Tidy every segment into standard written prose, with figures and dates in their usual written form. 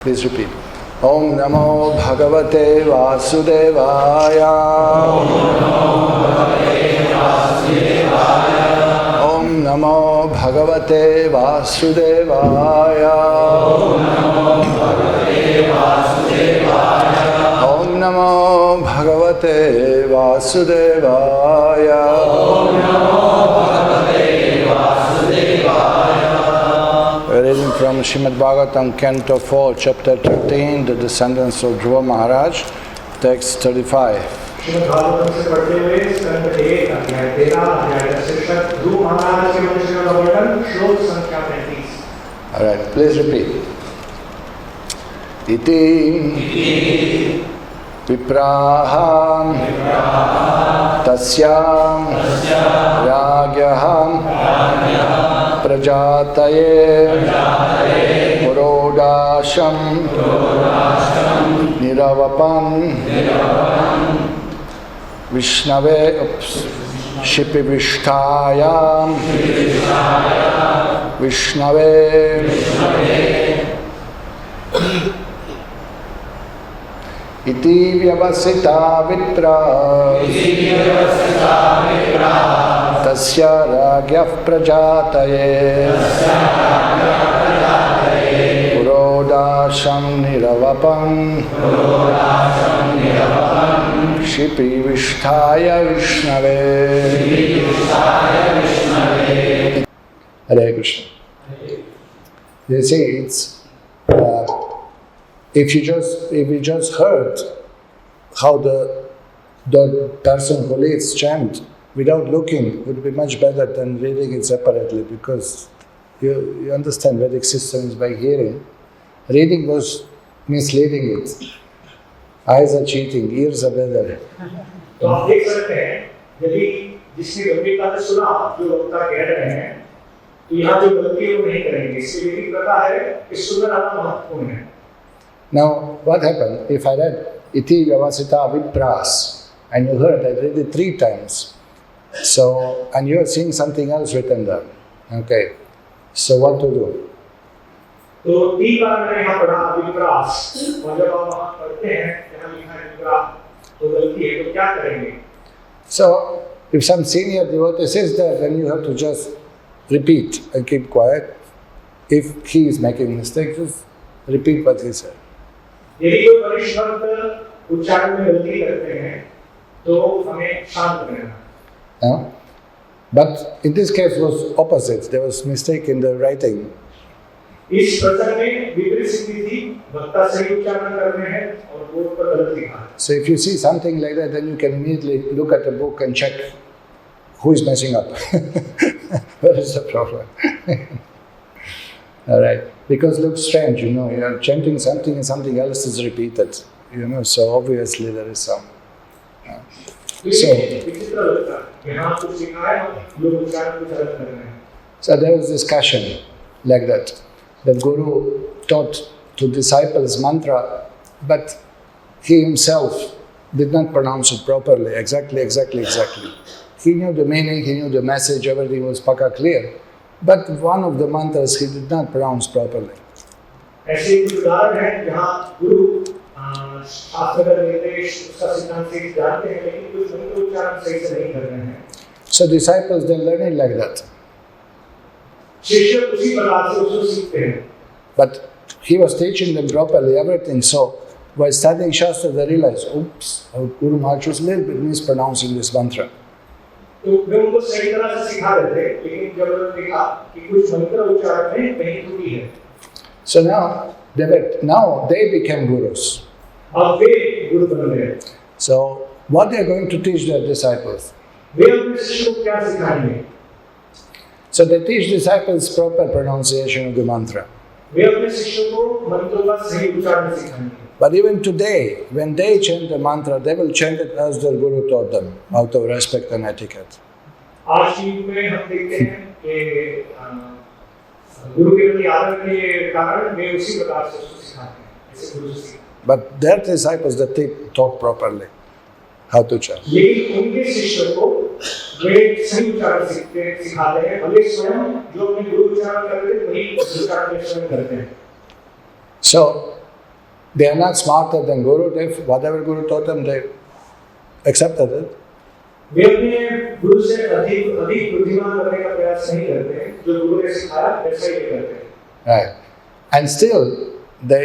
Please repeat. Om Namo Bhagavate Vasudevaya. Om Namo Bhagavate Vasudevaya. Om Namo Bhagavate Vasudevaya. We're reading from Srimad Bhagavatam, Canto 4, Chapter 13, The Descendants of Dhruva Maharaj, Text 35. Shrimad Bhagavatam से पढ़ते हुए स्कंद 1 अध्याय 13 अध्याय का शीर्षक ध्रुव महाराज के वंश का वर्णन श्लोक संख्या 35. All right, please repeat. Iti vipraham tasyam ragyaham prajataye purodasham niravapam Vishnave Shipivishthayam Vishnave Iti Vyavasita Vitra Tasya Ragyah Prajataye Purodasham Niravapam Shipi Vishtaya Vishnave. Hare Krishna. You see, it's if you just heard how the person who leads chant without looking would be much better than reading it separately, because you understand Vedic systems by hearing. Reading was misleading it. Eyes are cheating, ears are better. तो आप देख सकते हैं यदि जिसने गंभीरता से सुना जो वक्ता कह रहे हैं तो यहाँ जो गलती है वो नहीं करेंगे, इसलिए यही प्रथा है कि सुनना महत्वपूर्ण है. Now, what happened if I read Iti Vyavasita Vipras and you heard I read it 3 times, so and you are seeing something else written there, okay? So what to do? तो 3 बार मैंने यहाँ पढ़ा विप्रास, और जब आप पढ़ते हैं यहाँ लिखा है विप्रास तो गलती है, तो क्या करेंगे? So if some senior devotee says that, then you have to just repeat and keep quiet. If he is making mistakes, just repeat what he said. यदि कोई वरिष्ठ भक्त उच्चारण में गलती करते हैं तो हमें शांत रहना. But in this case was opposite. There was mistake in the writing. इस प्रसंग में विपरीत स्थिति थी, वक्ता सही उच्चारण कर रहे हैं और बोर्ड पर गलत लिखा. So if you see something like that, then you can immediately look at the book and check who is messing up. What is the problem? All right, because it looks strange, you know, you are chanting something and something else is repeated, you know, so obviously there is some. So there was discussion like that. The Guru taught to disciples mantra, but he himself did not pronounce it properly, exactly. He knew the meaning, he knew the message, everything was paka clear. But one of the mantras he did not pronounce properly. ऐसे कुछ उदाहरण हैं जहाँ गुरु शास्त्र का निर्देश उसका सिद्धांत से जानते हैं लेकिन कुछ मंत्र उच्चारण सही से नहीं कर रहे हैं. So disciples, they learn it like that. शिष्य उसी प्रकार से उसको सीखते हैं. But he was teaching them properly everything. So while studying Shastra, they realized, oops, our Guru Maharaj was a little bit mispronouncing this mantra. तो वे उनको सही तरह से सिखा देते, लेकिन जब उन्होंने देखा कि कुछ मंत्र उच्चारण में कहीं त्रुटि है. So now they became gurus. अब वे गुरु बन गए. So what they are going to teach their disciples? वे अपने शिष्यों को क्या सिखाएंगे? So they teach disciples proper pronunciation of the mantra. वे अपने शिष्यों को मंत्रों का सही उच्चारण सिखाएंगे. But even today, when they chant the mantra, they will chant it as their Guru taught them, out of respect and etiquette. आज की युग में हम देखते हैं कि गुरु के प्रति आदर के कारण वे उसी प्रकार से उसको सिखाते हैं, ऐसे गुरु से. But their disciples, they taught properly how to chant. लेकिन उनके शिष्यों को वे सही उच्चारण सिखाते हैं, भले स्वयं जो अपने गुरु उच्चारण करते हैं वही उच्चारण स्वयं करते हैं. So They are not smarter than Guru. They, whatever Guru taught them, they accepted it. वे अपने गुरु से अधिक बुद्धिमान बनने का प्रयास नहीं करते, जो गुरु ने सिखाया वैसा ही करते हैं. Right. And still, they,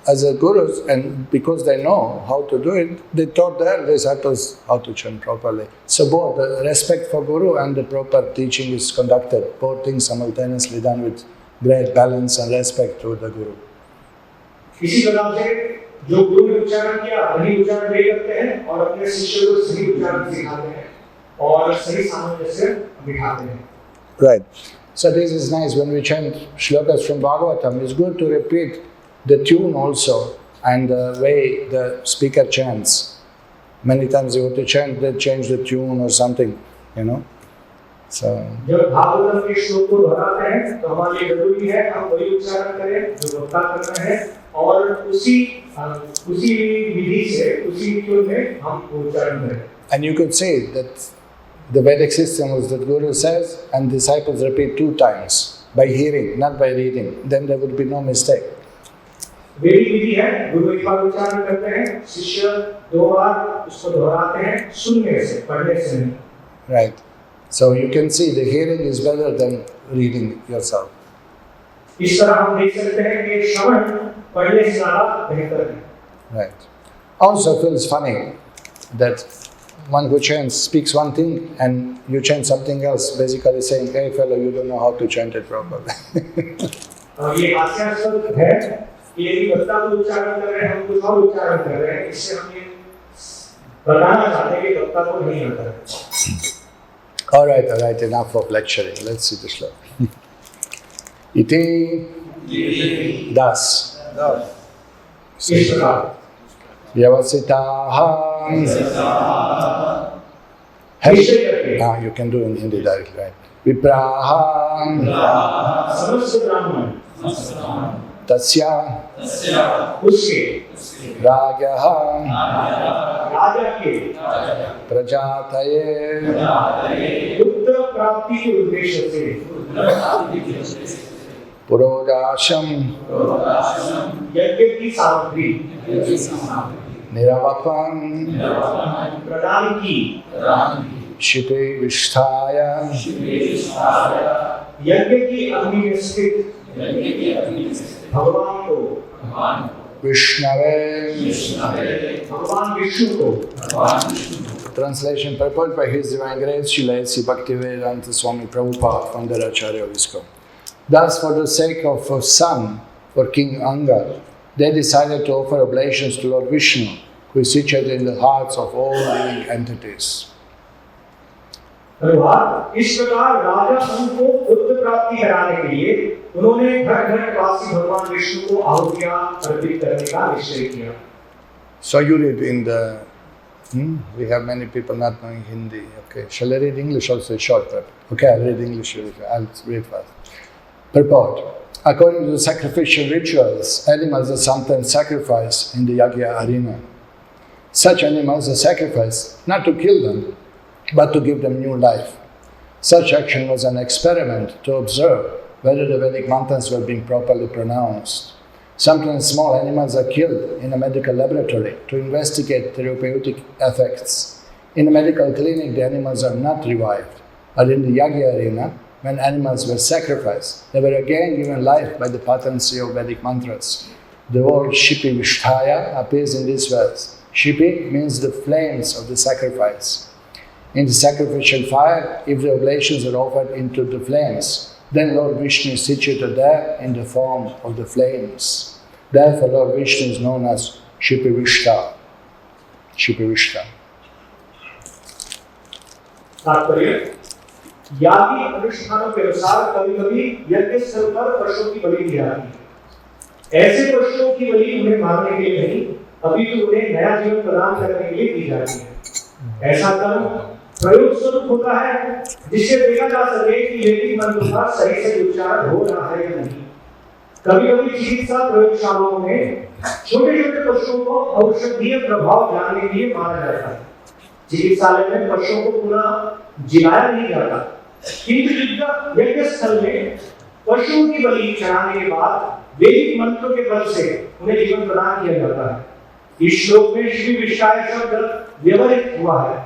as a gurus, and because they know how to do it, they taught their disciples how to chant properly. So both the respect for Guru and the proper teaching is conducted, both things simultaneously done with great balance and respect to the Guru. इसी प्रकार से जो गुरु ने उच्चारण किया वही उच्चारण वे करते हैं और अपने शिष्यों को सही उच्चारण सिखाते हैं और सही सामंजस्य बिठाते हैं. Right. So this is nice when we chant shlokas from Bhagavatam. It's good to repeat the tune also and the way the speaker chants. Many times you have to chant, they change the tune or something, you know. So जब भागवतम के श्लोक को दोहराते हैं तो हमारे लिए जरूरी है हम वही उच्चारण करें जो वक्ता कर रहे हैं और उसी विधि से उसी ट्यून में हम उच्चारण करें. And you could see that the Vedic system was that Guru says and disciples repeat 2 times by hearing, not by reading. Then there would be no mistake. वैदिक विधि है, गुरु एक बार उच्चारण करते हैं, शिष्य 2 बार उसको दोहराते हैं, सुनने से, पढ़ने से नहीं. Right. So you can see the hearing is better than reading yourself. इस तरह हम देख सकते हैं कि श्रवण पढ़ने से ज़्यादा बेहतर है. Right. Also feels funny that one who chants speaks one thing and you chant something else, basically saying, "Hey fellow, you don't know how to chant it properly." और ये हास्यास्पद है कि यदि वक्ता को उच्चारण कर रहे हैं, हम कुछ और उच्चारण कर रहे हैं, इससे हम ये बताना चाहते हैं कि वक्ता को नहीं आता है. All right, enough of lecturing. Let's see the shloka. Iti das. Vyavasitaha. You can do in Hindi directly, right? Vipraha. Tasya. Ragyaha. Prajataye. उत्तर प्राप्ति के उद्देश्य से Purodasham. यज्ञ की सामग्री Niravapam. प्रदान की Shipe Vishtaya. यज्ञ की अग्नि में स्थित भगवान को Vishnave. भगवान विष्णु को. Translation purport by His Divine Grace Srila A.C. Bhaktivedanta Swami Prabhupada, founder Acharya of ISKCON. Thus, for the sake of a son for King Anga, they decided to offer oblations to Lord Vishnu, who is situated in the hearts of all living entities. इस प्रकार राजा उनको पुत्र प्राप्ति कराने के लिए उन्होंने घर-घर वासी भगवान विष्णु को आहुतियां अर्पित करने का निश्चय किया. So you read in the we have many people not knowing Hindi. Okay, shall I read English also? Short, but okay, I'll read English. I'll read fast. Purport. According to the sacrificial rituals, animals are sometimes sacrificed in the yagya arena. Such animals are sacrificed not to kill them, but to give them new life. Such action was an experiment to observe whether the Vedic mantras were being properly pronounced. Sometimes small animals are killed in a medical laboratory to investigate therapeutic effects. In a medical clinic, the animals are not revived. But in the yagya arena, when animals were sacrificed, they were again given life by the potency of Vedic mantras. The word Shipi Vishtaya appears in this verse. Shipi means the flames of the sacrifice. In the sacrificial fire, if the oblations are offered into the flames, then Lord Vishnu is situated there in the form of the flames. Therefore, Lord Vishnu is known as Shipi Vishta. Shipi Vishta. यागी अनुष्ठानों के अनुसार कभी-कभी यज्ञ स्थल पर पशुओं की बलि दी जाती है. ऐसे पशुओं की बलि उन्हें मारने के लिए नहीं, अपितु उन्हें नया जीवन प्रदान करने के लिए दी जाती है. ऐसा कर्म प्रयोग स्वरूप होता है जिससे देखा जा सके कि वैदिक मंत्र का सही से उच्चारण हो रहा है या नहीं. कभी-कभी चिकित्सा प्रयोगशालाओं में छोटे-छोटे पशुओं को औषधीय प्रभाव जानने के लिए मारा जाता है. चिकित्सालय में पशुओं को पुनः जिलाया नहीं जाता, किंतु यज्ञ स्थल में पशुओं की बलि चढ़ाने के बाद वैदिक मंत्रों के बल से उन्हें जीवन प्रदान किया जाता है। इस श्लोक में शिवी विष्टाय शब्द व्यवहित हुआ है।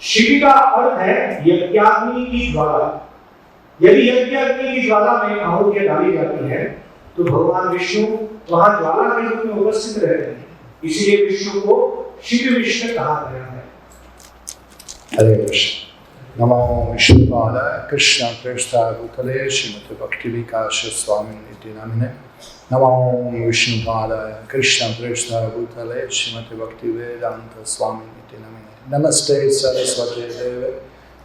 शिवी का अर्थ है यज्ञाग्नि की ज्वाला। यदि यज्ञाग्नि की ज्वाला में आहुतियां डाली जाती है तो भगवान विष्णु वहां ज्वाला के रूप में उपस्थित रहते हैं, इसलिए विष्णु को शिव विष्णु कहा गया है। हरे कृष्ण। नमो विष्णुपादाय कृष्ण प्रेष्ठाय भूतले श्रीमते भक्ति विकास स्वामिनिति नामिने। नमो विष्णुपादाय कृष्ण प्रेष्ठाय भूतले श्रीमते भक्ति वेदांत स्वामिनिति नामिने। नमस्ते सरस्वती देवे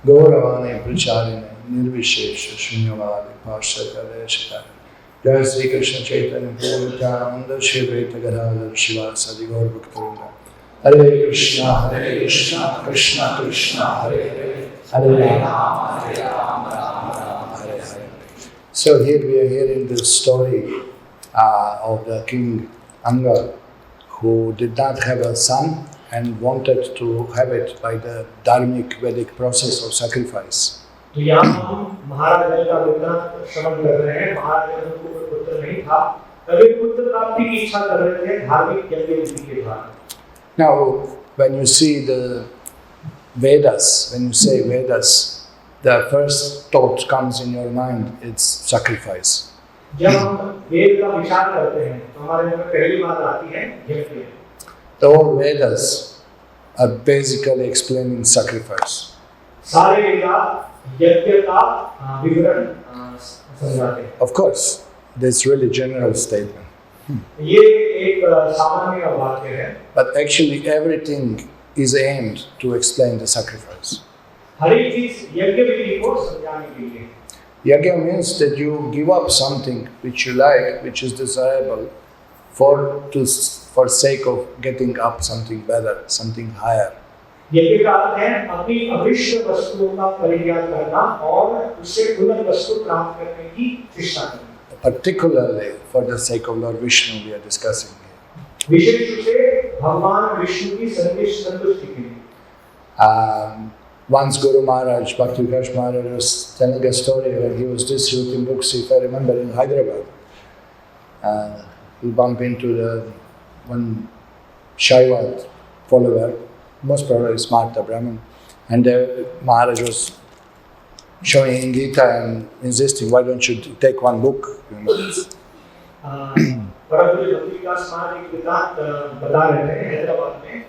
गौरवाणी प्रचारिणे निर्विशेष शून्यवादी भाष्यकारे। जय श्री कृष्ण चैतन्य प्रभु नित्यानंद श्री अद्वैत गदाधर शिवासादि गौर भक्तवृंद। हरे कृष्णा कृष्णा कृष्णा हरे हरे, हरे Ram Ram Ram Hare Hare. So here we are hearing the story of the king Anga, who did not have a son and wanted to have it by the dharmic Vedic process of sacrifice. तो यहाँ हम महाराज का वृत्तांत श्रवण कर रहे हैं। महाराज को कोई पुत्र नहीं था, तभी पुत्र प्राप्ति की इच्छा कर रहे थे धार्मिक यज्ञ विधि के द्वारा। Now, when you see the Vedas, when you say Vedas, the first thought comes in your mind, it's sacrifice. जब हम वेद का विचार करते हैं तो हमारे मन में पहली बात आती है यज्ञ। All Vedas are basically explaining sacrifice. सारे वेद यज्ञ का विवरण समझाते हैं। Of course, that's really general statement. ये एक सामान्य वाक्य है। But actually everything is aimed to explain the sacrifice. हर एक चीज यज्ञ विधि को समझाने के लिए। Yajna means that you give up something which you like, which is desirable, for sake of getting up something better, something higher. यज्ञ का अर्थ है अपनी अभिष्ट वस्तुओं का परित्याग करना और उससे उन्नत वस्तु प्राप्त करने की चेष्टा करना। Particularly for the sake of Lord Vishnu, we are discussing here. विशेष रूप से भगवान विष्णु की संतुष्टि के लिए। Once Guru Maharaj, Bhakti Vikas Maharaj was telling a story when he was distributing books, if I remember, in Hyderabad. He bumped into one Shaivat follower, most probably Smarta Brahmin, and Maharaj was showing Gita and insisting, why don't you take one book? परंतु भक्ति विकास महाराज एक वृत्तांत बता रहे थे हैदराबाद में।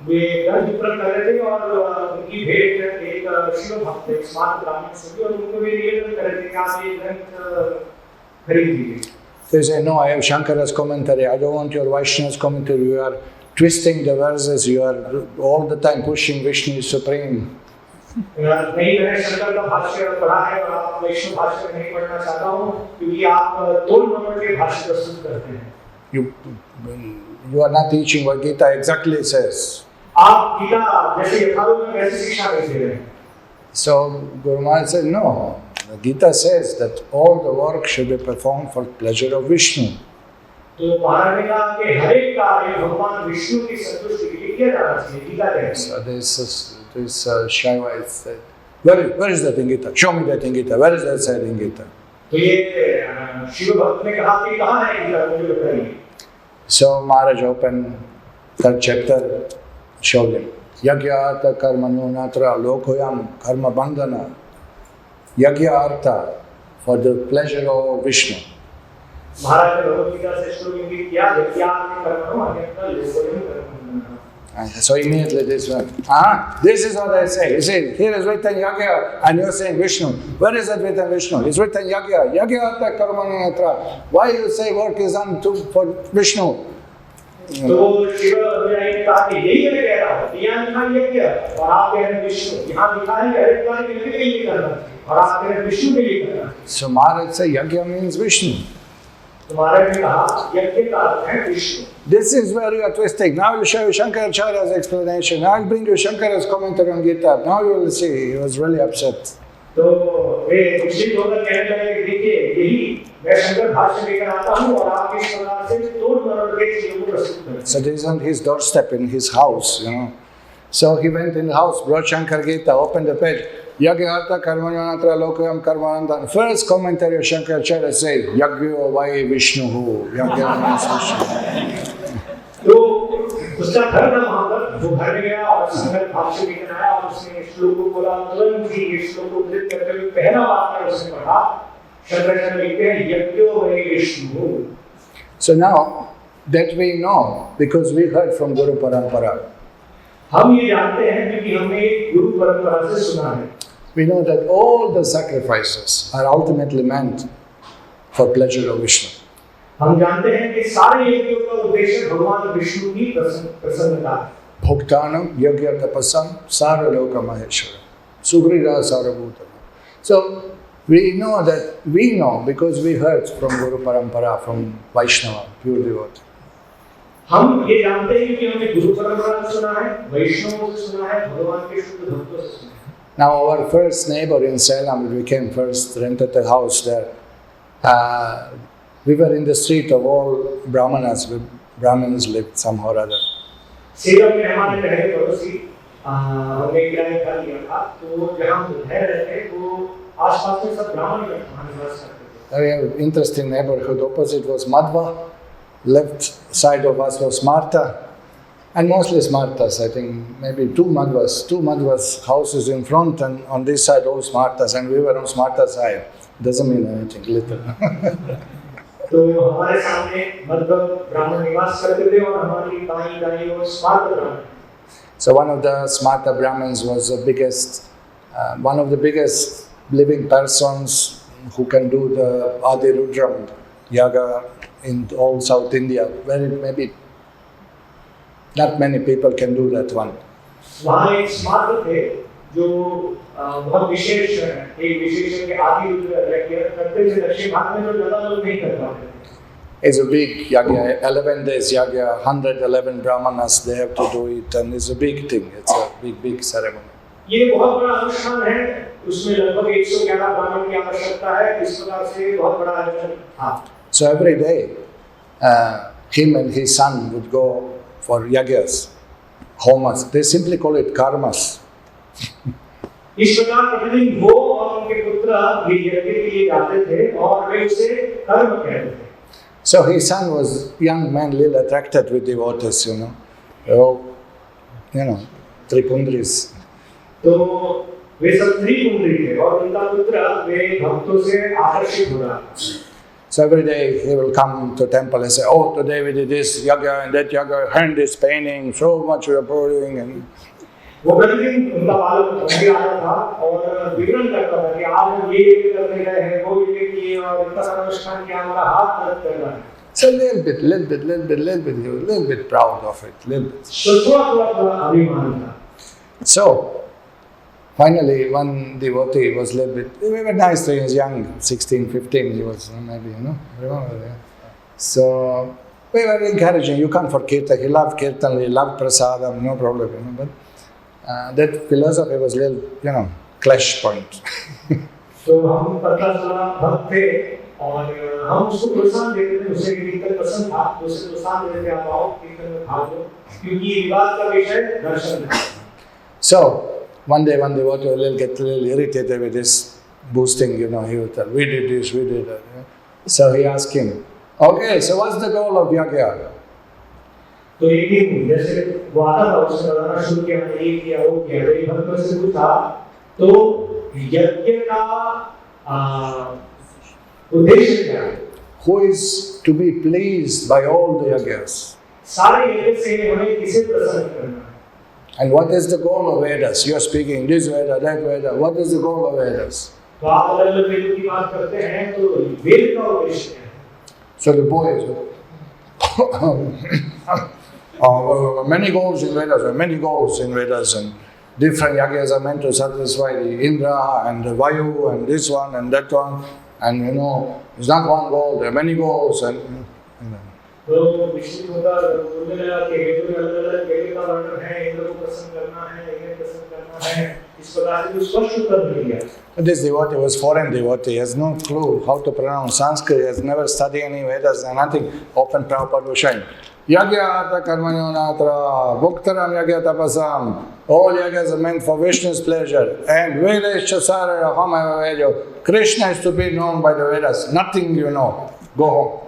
वे ग्रंथ वितरण कर रहे थे और उनकी भेंट एक शिव भक्त एक स्मार्ट ब्राह्मण से हुई और उनको वे निवेदन कर रहे थे कि आप ये ग्रंथ खरीद लीजिए। They say, no, I have Shankara's commentary, I don't want your Vaishnava's commentary, you are twisting the verses, you are all the time pushing Vishnu is supreme. नहीं, मैंने शंकर का भाष्य पढ़ा है और आप वैष्णव भाष्य नहीं पढ़ना चाहता हूँ क्योंकि आप तोड़ मरोड़ के भाष्य प्रस्तुत करते हैं। You are not teaching what Gita exactly says. आप गीता जैसे यथारूप में वैसे शिक्षा नहीं दे रहे हैं। So Guru Maharaj said, no, the Gita says that all the work should be performed for pleasure of Vishnu. तो महाराज ने कहा कि हर एक कार्य भगवान विष्णु की संतुष्टि के लिए किया जाना चाहिए। गीता कहती है। So this Shaivite said, where is that in Gita? Show me that in Gita. Where is that said in Gita? तो ये शिव भक्त ने कहा कि कहाँ है गीता, मुझे बताइए। So Maharaj opened third chapter, showed him. Yagya artha karmanu natra lokoyam karma bandhana. Yagya artha for the pleasure of Vishnu. महाराज ने भगवद गीता से शुरू किया यज्ञार्थ कर्मणो अन्यथा लोकोयम कर्मणो। So immediately this one, this is what I say. You see, here is written Yagya and you are saying Vishnu. Where is it written Vishnu? It's written Yagya. Yagya artha karmanu natra. Why you say work is done for Vishnu? तो शिव ने कहा कि यही मैं कह रहा हूँ, यहाँ लिखा यज्ञ और आप कह रहे हैं विष्णु। यहाँ लिखा है हर एक कार्य यज्ञ के लिए करना और आप कह रहे हैं विष्णु के लिए करना। So Maharaj said Yagya means Vishnu. तो महाराज ने कहा यज्ञ का अर्थ है Vishnu. This is where you are twisting. Now I will show you Shankaracharya's explanation. Now I will bring you Shankara's commentary on Gita. Now you will see. He was really upset. तो वे विचलित होकर कहने लगे कि देखिए यही मैं शंकर भाष्य लेकर आता हूँ और आप इस प्रकार से तोड़ मरोड़ के चीजों को प्रस्तुत करते हैं। So this is on his doorstep in his house, you know. So he went in the house, brought Shankar Gita, opened the page. Yagyata karmanyanatra lokayam karmanandan. First commentary of Shankaracharya says, Yagyo vai Vishnuhu. Yagya means Vishnu. तो उसका घर था वहां पर, वो घर में गया और संगत भाव से लेकर आया और उसने श्लोक को बोला, तुरंत ही ये श्लोक को उद्धृत करते हुए पहला वाक्य उसने पढ़ा, शंकराचार्य लिखते हैं यज्ञो वै Vishnu. So now that we know because we heard from Guru Parampara. हम ये जानते हैं क्योंकि हमने गुरु परंपरा से सुना है. We know that all the sacrifices are ultimately meant for pleasure of Vishnu. हम जानते हैं कि सारे यज्ञों का उद्देश्य भगवान विष्णु की प्रसन्नता है. Bhuktanam yagya tapasam saraloka maheshwara sugrira sarabhutama. So we know because we heard from Guru Parampara, from Vaishnava, pure devotee. हम ये जानते हैं कि हमने गुरु परंपरा से सुना है, वैष्णवों से सुना है, भगवान के शुद्ध भक्तों से सुना है. Now our first neighbor in Salem, we came first, rented a house there. We were in the street of all Brahmanas lived somehow or other. Salem में हमारे पहले पड़ोसी हमने किराए घर लिया था, तो जहाँ हम रह रहे थे वो आसपास में सब ब्राह्मण ही निवास करते थे. We have an interesting neighborhood. Opposite was Madhva, left side of us was Smarta, and mostly Smartas. I think maybe two Madhvas houses in front, and on this side all Smartas, and we were on Smarta side. Doesn't mean anything, little. तो हमारे सामने मध्य ब्राह्मण निवास करते थे और हमारी दाई और स्मार्त ब्राह्मण. So one of the Smarta Brahmins was one of the biggest living persons who can do the Adi Rudram Yaga in all South India. Maybe not many people can do that one. वहाँ एक स्मार्त थे जो बहुत विशेष है, एक विशेष के आदि करते थे दक्षिण भारत में, जो ज़्यादा लोग नहीं कर पाते. It's a big yagya, 11 days yagya, 111 brahmanas, they have to do it, and it's a big thing. It's a big ceremony. ये बहुत बड़ा अनुष्ठान है, उसमें लगभग 111 ब्राह्मण की आवश्यकता है. इस प्रकार से बहुत बड़ा आयोजन था. So every day, him and his son would go for yagyas, homas. They simply call it karmas. इस प्रकार प्रतिदिन वो और उनके पुत्र ये यज्ञ के लिए जाते थे और वे उसे कर्म कहते थे. So his son was young man, little attracted with devotees, all, tripundris. तो वे सब त्रिपुंड्री थे और उनका पुत्र वे भक्तों से आकर्षित हो रहा. So every day he will come to temple and say, "Oh, today we did this yaga and that yaga, hand is paining, so much we are pouring." And वो प्रतिदिन उनका बालक भी आता था और विवरण करता था कि आज हम ये करने गए हैं, वो ये किए और इतना सारा अनुष्ठान किया, हमारा हाथ दर्द कर रहा है. So a little bit proud of it, little bit. तो थोड़ा अभिमान था. So finally one devotee was a little bit, we were nice to him, he was young, 16, 15, he was maybe, remember that. So we were encouraging, you come for kirtan, he loved kirtan, he loved prasadam, no problem, but that philosophy was a little, clash point. तो हम पता चला भक्त थे और हम उसको प्रोत्साहन देते थे, उसे कीर्तन पसंद था, उसे प्रोत्साहन देते थे, आप आओ कीर्तन में भाग लो, क्योंकि विवाद का विषय दर्शन है. So one day one devotee will get a little irritated with this boosting, he would tell, we did this, we did that. So he asked him, okay, so what's the goal of yagya? तो एक दिन जैसे वो आता था, उसने बताना शुरू किया, मैंने ये किया, वो किया, तो एक भक्त से पूछा, तो यज्ञ का उद्देश्य क्या है? Who is to be pleased by all the yagyas? सारे यज्ञ से हमें किसे प्रसन्न करना है? And what is the goal of Vedas? You are speaking this Veda, that Veda. What is the goal of Vedas? तो आप अलग-अलग वेदों की बात करते हैं, तो वेद का उद्देश्य क्या है? So the boy is, many goals in Vedas, and different yagyas are meant to satisfy the Indra and the Vayu and this one and that one, and it's not one goal, there are many goals. And तो विष्णु होता बोलने लगा कि वेदों में अलग-अलग वेद का वर्णन है, इंद्र को प्रसन्न करना है, इन्हें प्रसन्न करना है, इस प्रकार से स्पष्ट उत्तर मिल गया. This devotee was foreign devotee, he has no clue how to pronounce Sanskrit, he has never studied any Vedas and nothing. Often Prabhupada was showing, Yagyata karmanyonatra, bhuktaram yagya tapasam. All yagas are meant for Vishnu's pleasure. And Vedas chasara rahama vedyo. Krishna is to be known by the Vedas. Nothing you know. Go home.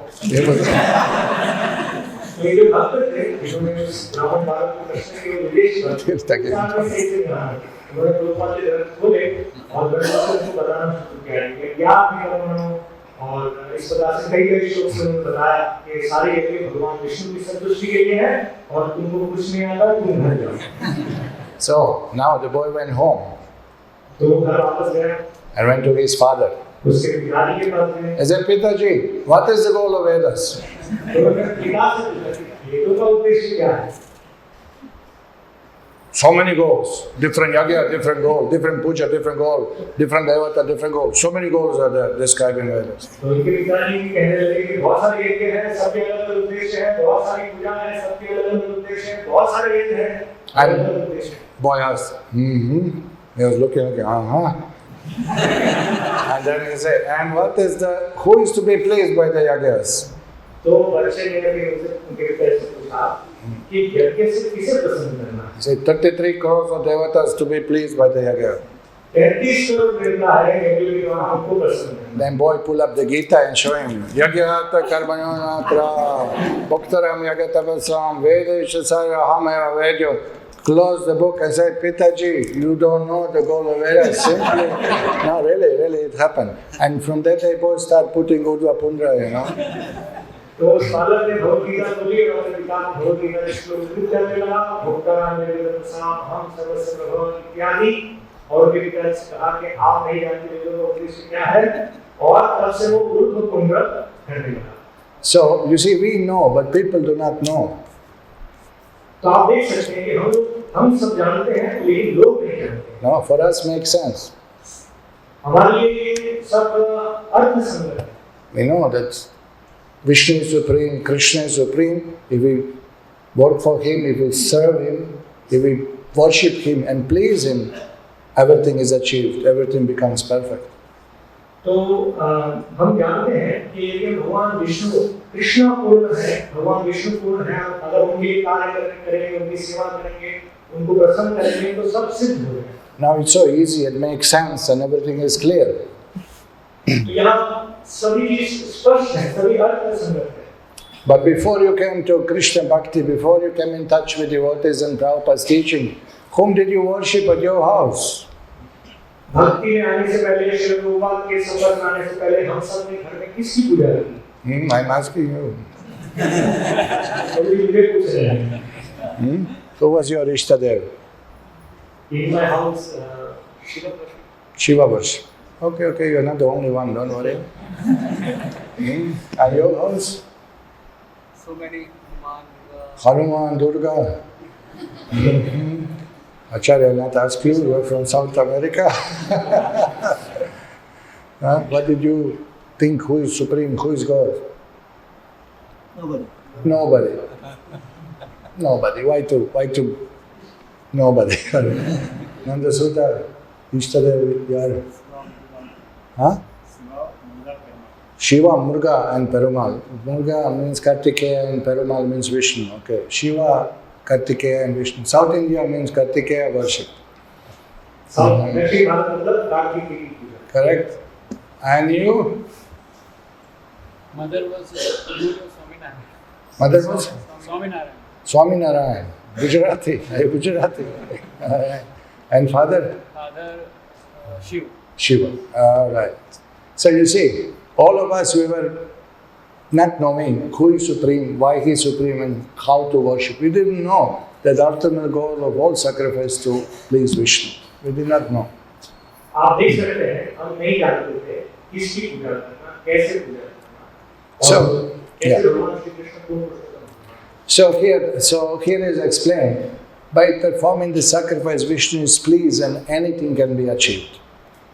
ये जो भक्त थे जिन्होंने ब्राह्मण बालक को कृष्ण के विदेश में उन्होंने प्रभुपाद के ग्रंथ खोले और ग्रंथों को बताना शुरू किया कि क्या कर्मणो और इस प्रकार से कई श्लोक से उन्होंने बताया कि सारे यज्ञ भगवान विष्णु की संतुष्टि के लिए है और तुमको कुछ नहीं आता तुम घर जाओ. So now the boy went home तो वो घर वापस गया and went to his father. उसके पिताजी के पास गए. He said, Pitaji, what is the goal of Vedas? तो उन्होंने पिता से पूछा कि ये तो का उद्देश्य क्या है? So many goals. Different yagya, different goal. Different puja, different goal. Different devata, different goal. So many goals are there described in Vedas. तो उनके पिताजी कहने लगे कि बहुत सारे यज्ञ हैं, सबके अलग-अलग उद्देश्य हैं, बहुत सारी पूजा हैं, सबके अलग-अलग उद्देश्य हैं, बहुत सारे यज्ञ हैं, अलग-अलग उद्देश्य. Boy asked, He was looking, And then he said, and what is who is to be pleased by the yagyas? तो बच्चे ने उनके पिताजी से पूछा कि यज्ञ से किसे प्रसन्न करना है? He said, 33 crores of devatas to be pleased by the yagya. 33 crore देवता है यज्ञ के द्वारा हमको प्रसन्न करना. Then boy pull up the Gita and show him, Yagyata karmanyonatra, bhuktaram yagatapasam, vedeshasara hamaya vedyo. Close the book and said, Pitaji, you don't know the goal of Vedas. Simply, no, really, it happened. And from that day, boys start putting Urdhva Pundra, तो उस बालक ने भगवद्गीता बोली और अपने पिता को भगवद्गीता के श्लोक उद्धृत करने लगा. भक्तानां वेदोपसाम हम सर्वस्य भगवान इत्यादि. और उनके पिता ने कहा कि आप नहीं जानते वेदों का उद्देश्य क्या है और तब से वो ऊर्ध्व पुंड्र करने लगा. So, you see, we know, but people do not know. तो आप देख सकते हैं कि हम सब जानते हैं लेकिन लोग नहीं जानते. No, for us makes sense. हमारे लिए सब अर्थ संगत है. We know that Vishnu is supreme, Krishna is supreme. If we work for him, if we serve him, if we worship him and please him, everything is achieved, everything becomes perfect. तो हम जानते हैं कि ये भगवान विष्णु कृष्ण पूर्ण है, भगवान विष्णु पूर्ण है. अगर उनके कार्य करेंगे, उनकी सेवा करेंगे, उनको प्रसन्न करेंगे तो सब सिद्ध हो जाएगा. Now it's so easy, it makes sense and everything is clear. यहाँ सभी चीज स्पष्ट है, सभी अर्थ संगत है. But before you came to Krishna Bhakti, before you came in touch with devotees and Prabhupada's teaching, whom did you worship at your house? भक्ति में आने से पहले, श्री प्रभुपाद के संपर्क में आने से पहले हम सब ने घर में किसकी पूजा की? I'm asking you. मुझे पूछ रहे हैं. Who was your Ishtadev? In my house, Shiva worship. Okay, you're not the only one, don't worry. And your house? So many Hanuman, Durga. Acharya, I'll not ask you, you're from South America. What did you think? Who is supreme? Who is God? Nobody. Why to? Nobody. Nanda Sutta, Ishtadev, Yar. Shiva, Murga and Perumal. Murga means Kartikeya and Perumal means Vishnu. Okay. Shiva, Kartikeya and Vishnu. South India means Kartikeya worship. Correct. And you? Mother was Guru Swaminarayan. Mother was? Swaminarayan. Swaminarayan. Gujarati. And father? Father Shiv. Shiva. Right. So you see, all of us, we were not knowing who is supreme, why he is supreme and how to worship. We didn't know that the ultimate goal of all sacrifice to please Vishnu. We did not know. आप देख सकते हैं हम नहीं जानते थे किसकी पूजा करना, कैसे पूजा करना और कैसे भगवान श्री कृष्ण को So here is explained, by performing the sacrifice, Vishnu is pleased and anything can be achieved.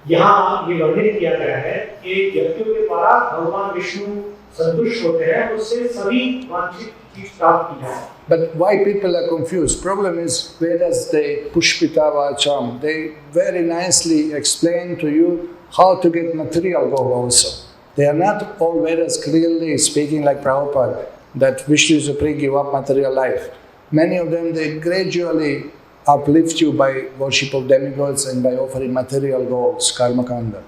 यहाँ ये वर्णित किया गया है कि यज्ञों के द्वारा भगवान विष्णु संतुष्ट होते हैं, उससे सभी वांछित चीज प्राप्त की जाए. But why people are confused? Problem is, Vedas, they pushpita vacham, they very nicely explain to you how to get material goal also. They are not all Vedas clearly speaking like Prabhupada. that Vishnu Supreme give up material life. Many of them, they gradually uplift you by worship of demigods and by offering material goals, karma kanda.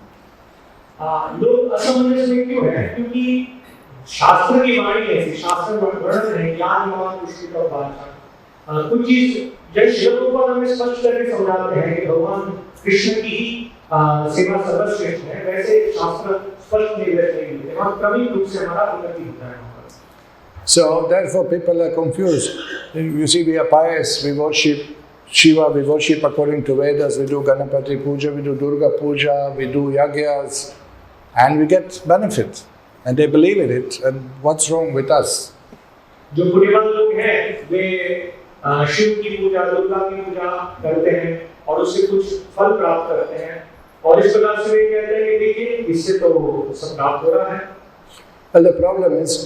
लोग असमंजस में क्यों है? क्योंकि शास्त्र की वाणी ऐसी, शास्त्र वर्णन है, ज्ञान मान पुष्टि का भाषा। कुछ चीज जब श्री प्रभुपाद हमें स्पष्ट करके समझाते हैं कि भगवान कृष्ण की ही सेवा सर्वश्रेष्ठ है, वैसे शास्त्र स्पष्ट निर्देश नहीं देते। हम क्रमिक रूप से हमारा उन्नति होता है। So therefore people are confused. You see, we are pious, we worship Shiva, we worship according to Vedas, we do Ganapati Puja, we do Durga Puja, we do Yagyas, and we get benefit. And they believe in it, and what's wrong with us? जो पुण्यवान लोग हैं, वे शिव की पूजा, दुर्गा की पूजा करते हैं और उससे कुछ फल प्राप्त करते हैं, और इस प्रकार से वे कहते हैं कि देखिए इससे तो सब प्राप्त हो रहा है। Well, the problem is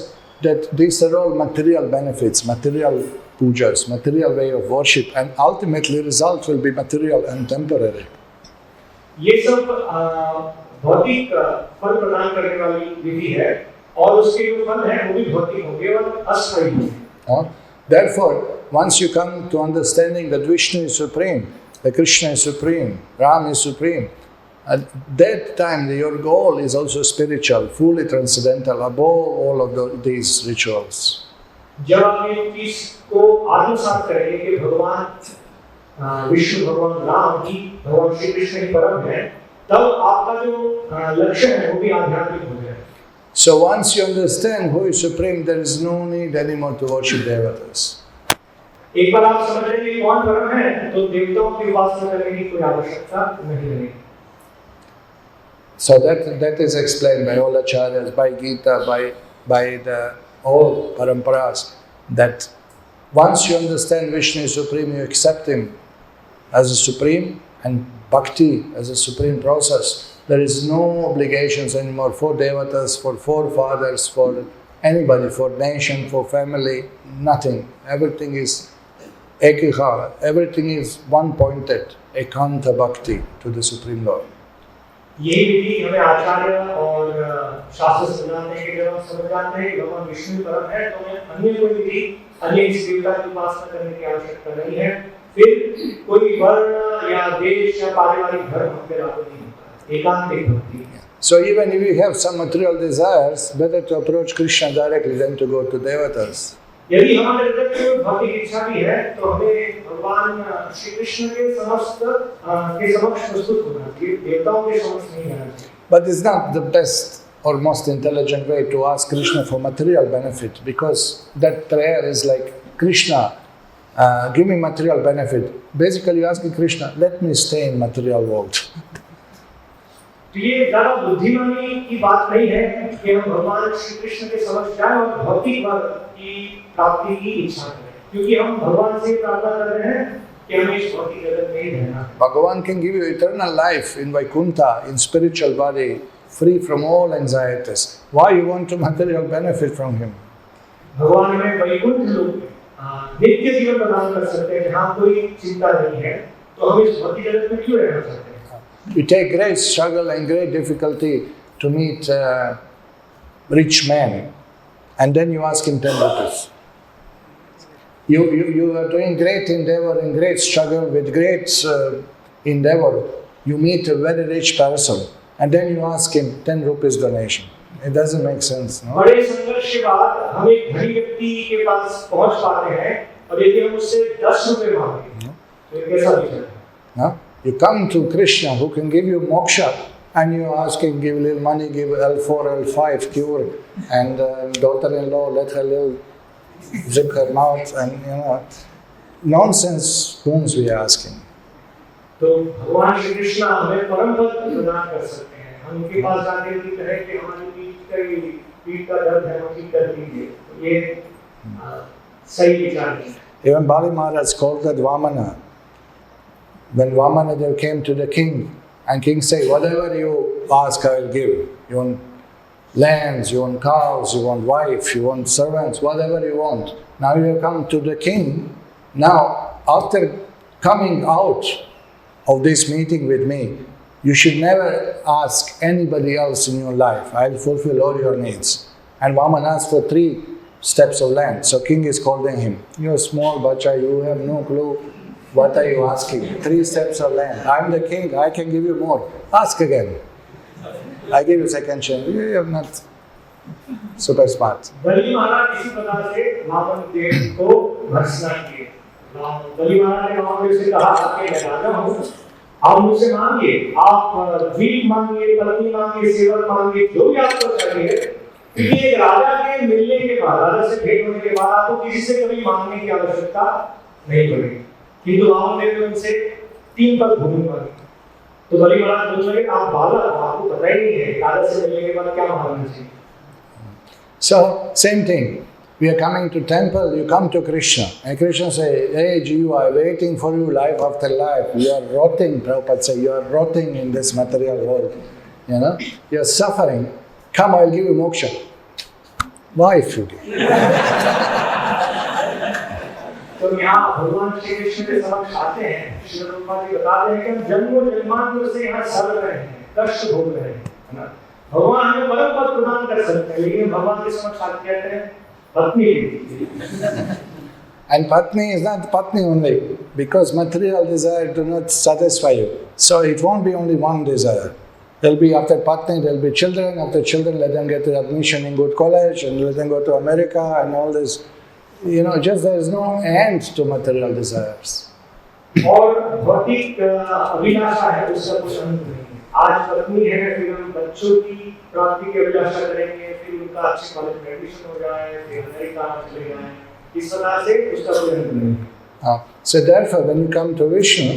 that these are all material benefits, material pujas, material way of worship, and ultimately result will be material and temporary. ये सब भौतिक फल प्रदान करने वाली विधि है, और उसके जो फल हैं वो भी भौतिक होंगे और अस्थायी होंगे। Therefore, once you come to understanding that Vishnu is supreme, that Krishna is supreme, Ram is supreme, at that time your goal is also spiritual, fully transcendental, above all of these rituals. जब आप इस चीज को आत्मसात करेंगे कि भगवान विष्णु, भगवान राम ही, भगवान श्री कृष्ण ही परम है, तब आपका जो लक्ष्य है वो भी आध्यात्मिक हो जाएगा। So once you understand who is supreme, there is no need anymore to worship devatas. एक बार आप समझ लेंगे कौन परम है, तो देवताओं की उपासना करने की कोई आवश्यकता नहीं रहेगी। So that is explained by all acharyas, by Gita, by the all paramparas, that once you understand Vishnu is supreme, you accept him as a supreme, and bhakti as a supreme process. There is no obligations anymore for devatas, for forefathers, for anybody, for nation, for family, nothing. Everything is ekika, everything is one-pointed, ekanta bhakti to the Supreme Lord. यही विधि हमें आचार्य और शास्त्र समझाते हैं कि जब हम समझ जाते हैं कि भगवान विष्णु परम है, तो हमें अन्य कोई विधि, अन्य इस देवता की उपासना करने की आवश्यकता नहीं है। फिर कोई वर्ण या देश या पारिवारिक धर्म हम पे लागू नहीं होता, एकांतिक भक्ति। So even if you have some material desires, better to approach Krishna directly than to go to devatas. यदि हमारे हृदय में कोई भौतिक इच्छा भी है, तो हमें भगवान श्री कृष्ण के समक्ष प्रस्तुत होना चाहिए, देवताओं के समक्ष नहीं रहना चाहिए। But it's not the best or most intelligent way to ask Krishna for material benefit, because that prayer is like, Krishna, give me material benefit. Basically you're asking Krishna, let me stay in material world. तो ये ज़्यादा बुद्धिमानी की बात नहीं है कि हम भगवान श्री कृष्ण के समक्ष जाएं और भौतिक वर्ग की प्राप्ति की इच्छा करें, क्योंकि हम भगवान से प्रार्थना कर रहे हैं कि हमें इस भौतिक जगत में ही रहना। Bhagavan can give you eternal life in Vaikuntha, in spiritual body, free from all anxieties. Why you want to material benefit from him? भगवान हमें वैकुंठ लोक में नित्य जीवन प्रदान कर सकते हैं, जहाँ कोई चिंता नहीं है, तो हम इस भौतिक जगत में क्यों रहना चाहते हैं? You take great struggle and great difficulty to meet a rich man, and then you ask him 10 rupees. You are doing great endeavor and great struggle with great endeavor. You meet a very rich person, and then you ask him 10 rupees donation. It doesn't make sense, no? बड़े संघर्ष के बाद हम एक धनी व्यक्ति के पास पहुंच पाते हैं, और यदि हम उससे 10 रुपए मांगे, तो ये कैसा दिखेगा? No? You come to Krishna who can give you moksha, and you ask him, give little money, give L4, L5 cure, and daughter-in-law, let her little zip her mouth, and nonsense boons we are asking. तो भगवान श्री कृष्ण हमें परम पद प्रदान कर सकते हैं। हम उनके पास जाके उनकी कहें कि हमारी पीठ का दर्द है, हम ठीक कर दीजिए, तो ये सही विचार नहीं। Even Bali Maharaj called that Vamana. When Vamanadev came to the king, and king said, whatever you ask, I will give. You want lands, you want cows, you want wife, you want servants, whatever you want. Now you have come to the king. Now, after coming out of this meeting with me, you should never ask anybody else in your life. I will fulfill all your needs. And Vaman asked for three steps of land. So king is calling him, you're small bacha, you have no clue. What are you asking? 3 steps of land. I'm the king, I can give you more. Ask again. I give you second chance. You are not super smart. बलि महाराज इसी प्रकार से रावण देव को भर्त्सना किए। बलि महाराज ने रावण से कहा कि मैं राजा हूँ, आप मुझसे मांगिए, आप द्वीप मांगिए, पत्नी मांगिए, सेवक मांगिए, जो भी आपको चाहिए। क्योंकि एक राजा के मिलने के बाद, राजा से भेंट होने के बाद आपको किसी से कभी मांगने की आवश्यकता नहीं पड़ेगी। किंतु रावण देव ने उनसे 3 पल भूमि मांगी। तो बलि महाराज बोल रहे आप बालक हो, आपको पता ही नहीं है राजा से मिलने के बाद क्या मांगना चाहिए। So, same thing. We are coming to temple, you come to Krishna. And Krishna say, hey Jiva, I'm waiting for you life after life. You are rotting, Prabhupada say, you are rotting in this material world. You know, you are suffering. Come, I'll give you moksha. Wife you give. तो यहाँ भगवान श्री कृष्ण के समक्ष आते हैं, श्री प्रभुपाद जी बताते हैं कि हम जन्मों जन्मांतर से यहाँ सड़ रहे हैं, कष्ट भोग रहे हैं, है ना? भगवान हमें परम पद प्रदान कर सकते हैं, लेकिन भगवान के समक्ष आते कहते हैं पत्नी। And Patni is not Patni only, because material desire do not satisfy you. So it won't be only one desire. There'll be after Patni, there'll be children. After children, let them get admission in good college and let them go to America and all this. You know, just there is no end to material desires. और भौतिक अभिलाषा है, उसका कुछ अंत नहीं है। आज पत्नी है, फिर हम बच्चों की प्राप्ति की अभिलाषा करेंगे, फिर उनका अच्छे कॉलेज में एडमिशन हो जाए, फिर अमेरिका चले जाएं, इस प्रकार से उसका कोई अंत नहीं है। So therefore, when you come to Vishnu,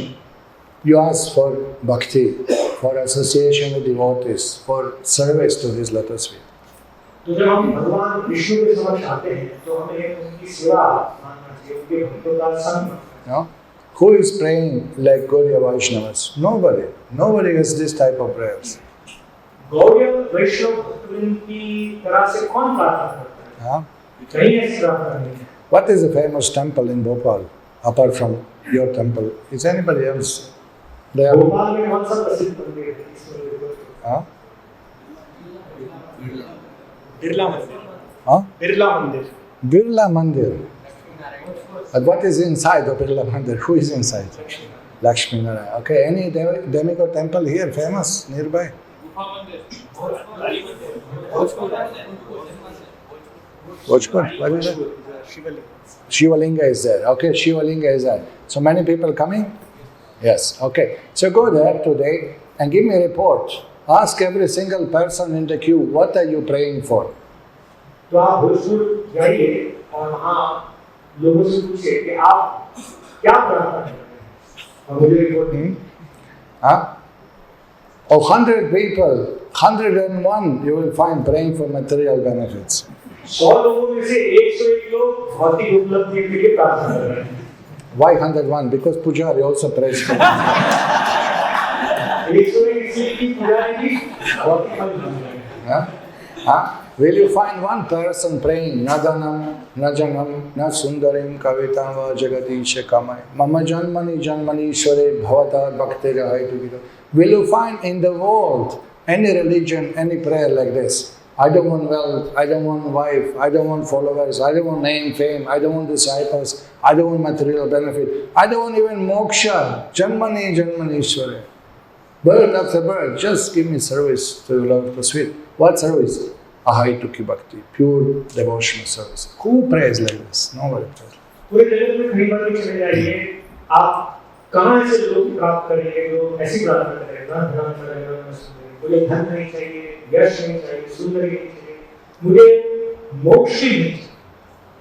you ask for bhakti, for association with devotees, for service to his lotus feet. तो जब हम भगवान विष्णु के समक्ष आते हैं, तो हमें उनकी सेवा मानना चाहिए, उनके भक्तों का संग मानना चाहिए। Who is praying like Gaudiya Vaishnavas? Nobody. Nobody has this type of prayers. Gaudiya वैष्णव भक्तवृंद की तरह से कौन प्रार्थना करता है? कहीं ऐसी प्रार्थना नहीं है। What is the famous temple in Bhopal, apart from your temple? Is anybody else there? Bhopal में कौन सा प्रसिद्ध मंदिर है? इसमें देखो। बिरला मंदिर। बिरला मंदिर। Birla Mandir. And what is inside of Birla Mandir? Who is inside? Lakshmi Narayana. Okay, any demigod temple here famous nearby? Bhojpur. What is it? Shivalinga is there. Okay, Shivalinga is there. So many people coming? Yes. Okay. So go there today and give me a report. Ask every single person in the queue, what are you praying for? तो आप भोजपुर जाइए और वहाँ लोगों से पूछिए कि आप क्या प्रार्थना कर रहे हैं और मुझे रिपोर्ट दें। Of 100 people, 101 you will find praying for material benefits. 100 लोगों में से 101 लोग भौतिक उपलब्धि के लिए प्रार्थना कर रहे हैं। Why 101? Because Pujari also prays for 101 इसलिए कि पुजारी भी भौतिक फल मांग रहे हैं। Will you find one person praying Nadanam, Najanam, Na Sundarim, Kavitam, Va Jagadisha Kamai, Mama Janmani, Janmani, Shore, Bhavata, Bhakti Rahai. Will you find in the world any religion, any prayer like this? I don't want wealth, I don't want wife, I don't want followers, I don't want name, fame, I don't want disciples, I don't want material benefit, I don't want even moksha, Janmani, Janmani, Shore. Birth after birth, just give me service to the Lord of the sweet. What service? Ahai Tukki Bhakti, pure devotional service. Who prays like this? Nobody prays. पूरे जगत में कहीं पर भी चले जाइए, आप कहाँ से लोग प्राप्त करेंगे जो ऐसी प्रार्थना करेगा, धन करेगा, मुझे धन नहीं चाहिए, यश नहीं चाहिए, सुंदरी नहीं चाहिए, मुझे मोक्ष नहीं चाहिए,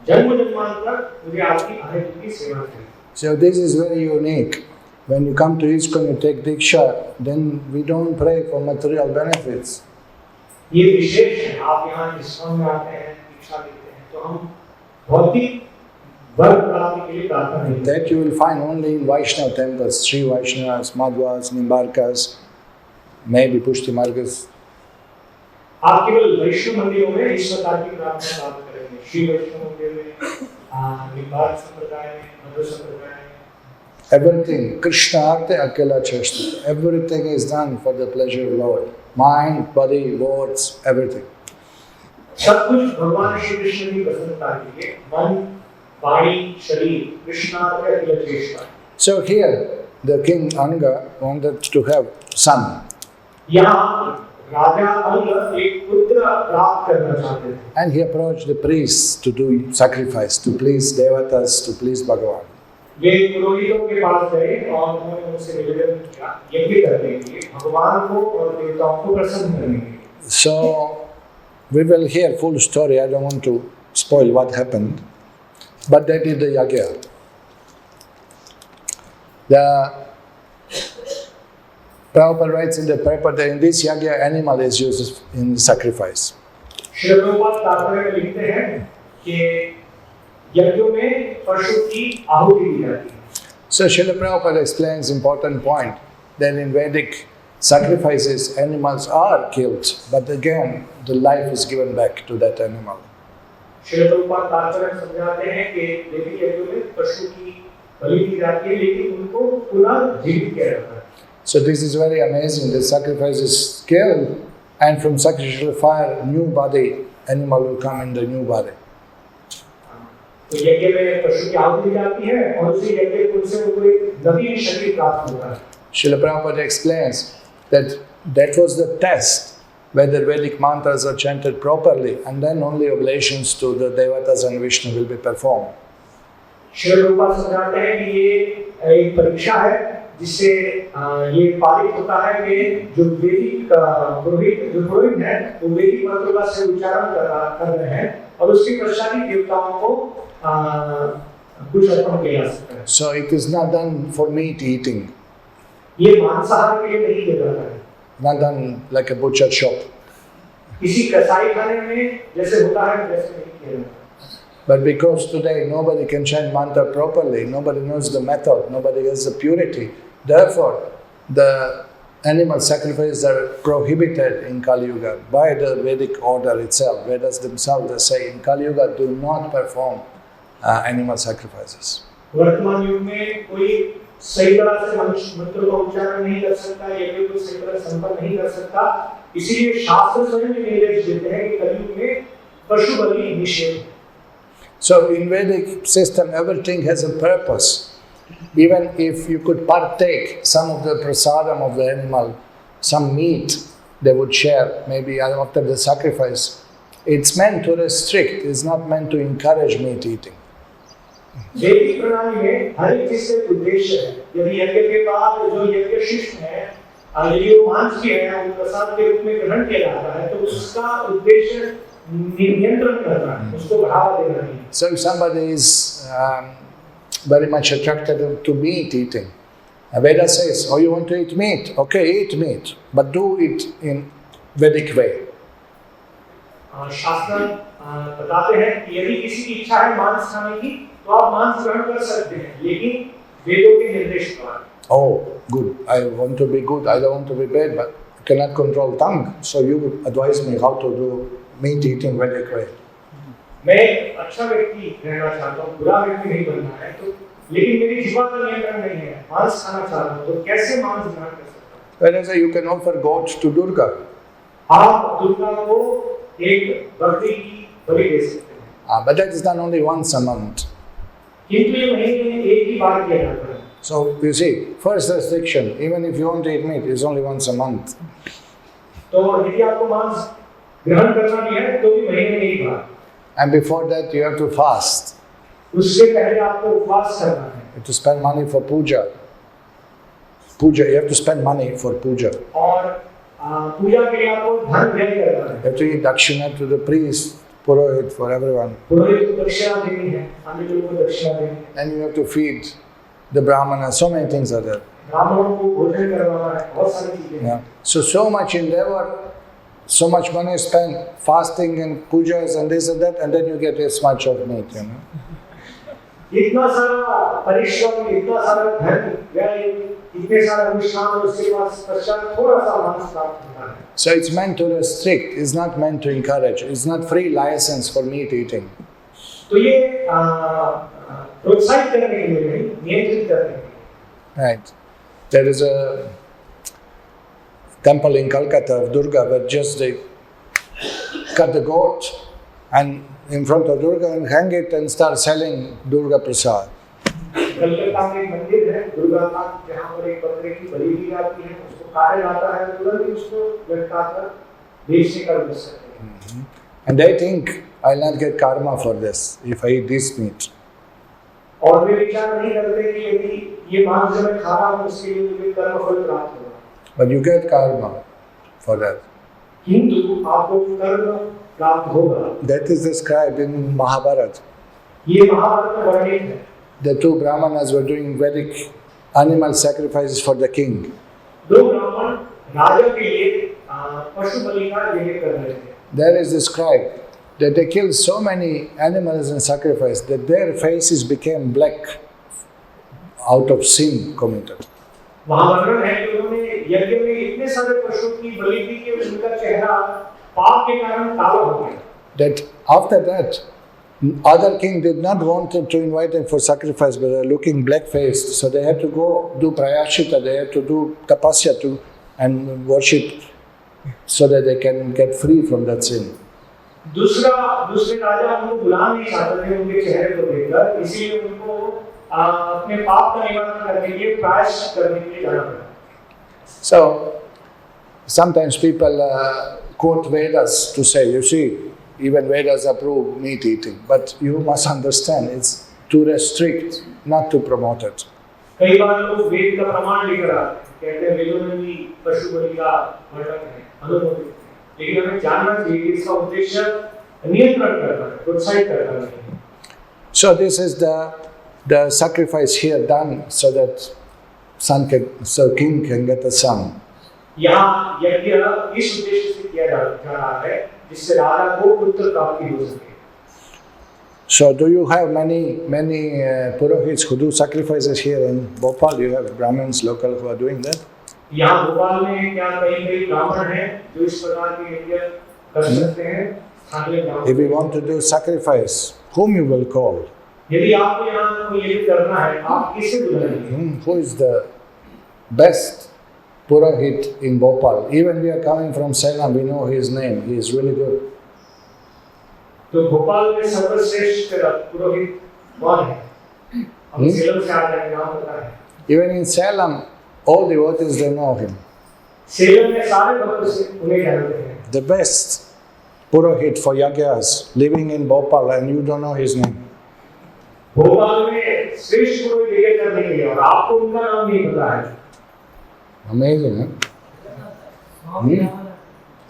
जन्म जन्मांतर मुझे आपकी अहै तुक्की सेवा चाहिए। So this is very unique. When you come to ISKCON, you take Diksha, then we don't pray for material benefits. ये विशेष है, आप यहाँ ISKCON में आते हैं, दीक्षा लेते हैं, तो हम भौतिक वर्ग प्राप्ति के लिए प्रार्थना नहीं करते। That you will find only in Vaishnava temples, Sri Vaishnavas, Madhvas, Nimbarkas, maybe Pushti Margas. आप केवल वैष्णव मंदिरों में इस प्रकार की प्रार्थना प्राप्त करेंगे। श्री वैष्णव मंदिर में, निम्बार्क संप्रदाय में, मध्व संप्रदाय में। Everything, Krishna Arte Akela Chashta, everything is done for the pleasure of Lord. Mind, body, words, everything. सब कुछ भगवान श्री कृष्ण की प्रसन्नता के लिए, मन, वाणी, शरीर कृष्णार्पण की चेष्टा। So here, the king Anga wanted to have son. यहाँ राजा अंग एक पुत्र प्राप्त करना चाहते थे। And he approached the priests to do sacrifice, to please Devatas, to please Bhagavan. वे पुरोहितों के पास गए और उन्होंने उनसे निवेदन किया यज्ञ करने के लिए, भगवान को और देवताओं को प्रसन्न करने के लिए। So we will hear full story. I don't want to spoil what happened, but they did the yagya. The Prabhupada writes in the paper that in this yagya animal is used in sacrifice. Shri Prabhupada तात्पर्य में लिखते हैं कि यज्ञों में पशु की आहुति दी जाती है। So Srila Prabhupada explains important point that in Vedic sacrifices animals are killed, but again the life is given back to that animal. Shri Prabhupada तात्पर्य में समझाते हैं कि वैदिक यज्ञों में पशु की बलि दी जाती है, लेकिन उनको पुनः जीवित किया जाता है। So this is very amazing. The sacrifice is killed, and from sacrificial fire, new body, animal will come in the new body. तो यज्ञ में पशु की आहुति दी जाती है और उसी यज्ञ कुंड से उनको एक नवीन शरीर प्राप्त होता है। Srila Prabhupada explains that that was the test whether Vedic mantras are chanted properly, and then only oblations to the Devatas and Vishnu will be performed. Shri Prabhupada समझाते हैं कि ये एक परीक्षा है जिससे ये पालित होता है कि जो वैदिक पुरोहित है वो वैदिक मंत्रों का से उच्चारण कर रहे हैं और उसके पश्चात ही देवताओं को कुछ अर्पण किया जा सकता है। So it is not done for meat eating, ये मांसाहार के लिए नहीं किया जाता है। not done like a butcher shop. किसी कसाई खाने में जैसे होता है वैसे नहीं किया जाता। But because today nobody can chant mantra properly, nobody knows the method, nobody has the purity, therefore the animal sacrifices are prohibited in Kali Yuga by the Vedic order itself. Vedas themselves they say in Kali Yuga do not perform animal sacrifices. वर्तमान युग में कोई सही तरह से मंत्रों का उच्चारण नहीं कर सकता, यज्ञ को सही तरह संपन्न नहीं कर सकता, इसीलिए शास्त्र स्वयं भी निर्देश देते हैं कि कलयुग में पशु बलि निषेध है। So in Vedic system everything has a purpose. Even if you could partake some of the prasadam of the animal, some meat they would share maybe after the sacrifice, it's meant to restrict, it's not meant to encourage meat eating. वैदिक प्रणाली में हर एक चीज का उद्देश्य है। यदि यज्ञ के बाद जो यज्ञ शिष्ट है यदि वो मांस भी है वो प्रसाद के रूप में ग्रहण किया जाता है तो उसका उद्देश्य नियंत्रण करना है, उसको बढ़ावा देना है। So if somebody is very much attracted to meat eating, Veda says, oh you want to eat meat? Okay, eat meat, but do it in Vedic way. शास्त्र बताते हैं कि यदि किसी की इच्छा है मांस खाने की तो आप मांस ग्रहण कर सकते हैं, लेकिन वेदों के निर्देश द्वारा। Oh, good. I want to be good. I don't want to be bad, but I cannot control tongue. So you advise me how to do meat eating Vedic way. मैं अच्छा व्यक्ति रहना चाहता हूँ, बुरा व्यक्ति नहीं बनना है, तो लेकिन मेरी जीवा का नियंत्रण नहीं है, मांस खाना चाहता हूँ, तो कैसे मांस ग्रहण कर सकता हूँ? Whereas you can offer goat to Durga. आप दुर्गा को एक बकरी की बलि दे सकते हैं। But that is done only once a month. किंतु ये महीने में एक ही बार किया जाता है। So you see, first restriction, even if you want to eat meat, is only once a month. तो यदि आपको मांस ग्रहण करना भी है तो भी महीने में एक बार। And before that you have to fast. उससे पहले आपको उपवास करना है। You have to spend money for puja. You have to spend money for puja. और पूजा के लिए आपको धन व्यय करना है। You have to eat dakshina to the priest, purohit, for everyone. पुरोहित को दक्षिणा देनी है, अन्य लोगों को दक्षिणा देनी है। And you have to feed the brahmana. So many things are there. ब्राह्मणों को भोजन करवाना है, बहुत सारी चीजें हैं। Yeah. So much endeavor, so much money spent fasting and pujas and this and that, and then you get this much of meat, you know. इतना सारा परिश्रम, इतना सारा धन व्यय, इतने सारे अनुष्ठान और उसके पश्चात थोड़ा सा मांस प्राप्त होता है। So it's meant to restrict, it's not meant to encourage. It's not free license for meat eating. तो ये प्रोत्साहित करने के लिए नहीं, नियंत्रित करने के लिए। Right. There is a temple in Calcutta of Durga where just they cut the goat and in front of Durga and hang it and start selling Durga Prasad. Calcutta में एक मंदिर है दुर्गा का, जहाँ पर एक बकरे की बलि दी जाती है, उसको काटा जाता है, तुरंत ही उसको लटकाकर बेचने का उद्देश्य सकते हैं। And they think I'll not get karma for this if I eat this meat. और वे विचार नहीं करते कि यदि ये मांस जो मैं खा रहा हूँ उसके लिए मुझे कर्म फल प्राप्त होगा। But you get karma for that. किंतु आपको कर्म प्राप्त होगा। That is described in Mahabharata. ये महाभारत में वर्णित है। The two Brahmanas were doing Vedic animal sacrifices for the king. दो ब्राह्मण राजा के लिए पशु बलि का यज्ञ कर रहे थे। There is described that they killed so many animals in sacrifice that their faces became black out of sin committed. वहाँ वर्णन है कि उन्होंने यज्ञ में इतने सारे पशुओं की बलि दी कि उनका चेहरा पाप के कारण काला हो गया। That after that, other king did not want to invite them for sacrifice, but they were looking black-faced, so they had to go do prayashita, they had to do tapasya and worship, so that they can get free from that sin. दूसरे राजा उनको बुला नहीं चाहते थे उनके चेहरे को देखकर, इसीलिए उनको अपने पाप का निवारण करने के लिए प्रायश्चित करने के लिए जाना पड़ा। So sometimes people quote Vedas to say, you see, even Vedas approve meat eating, but you must understand it's to restrict, not to promote it. कई बार लोग वेद का प्रमाण लेकर आते हैं, कहते हैं वेदों में भी पशु बलि का वर्णन है, अनुमोदित है, लेकिन हमें जानना चाहिए कि इसका उद्देश्य नियंत्रण करना है, प्रोत्साहित करना है। So this is the sacrifice here done so that king can get a son. यहाँ यज्ञ इस उद्देश्य से किया जा रहा है जिससे राजा को पुत्र प्राप्ति हो सके। So do you have many purohits who do sacrifices here in Bhopal? You have Brahmins local who are doing that? यहाँ भोपाल में क्या कई ब्राह्मण हैं जो इस प्रकार के यज्ञ कर सकते हैं? स्थानीय ब्राह्मण। If you want to do sacrifice, whom you will call? यदि आपको यहाँ कोई यज्ञ करना है, आप किसे बुलाएंगे? Who is the best Purohit in Bhopal? Even we are coming from Salem, we know his name. He is really good. तो भोपाल में सर्वश्रेष्ठ पुरोहित कौन है? हम सेलम से आते हैं, नाम पता है। Even in Salem, all devotees they know him. Salem में सारे भक्त उन्हें जानते हैं। The best Purohit for yagyas living in Bhopal, and you don't know his name. Bhopal में श्रेष्ठ पुरोहित यज्ञ करने के लिए और आपको उनका नाम नहीं पता है। Amazing, huh?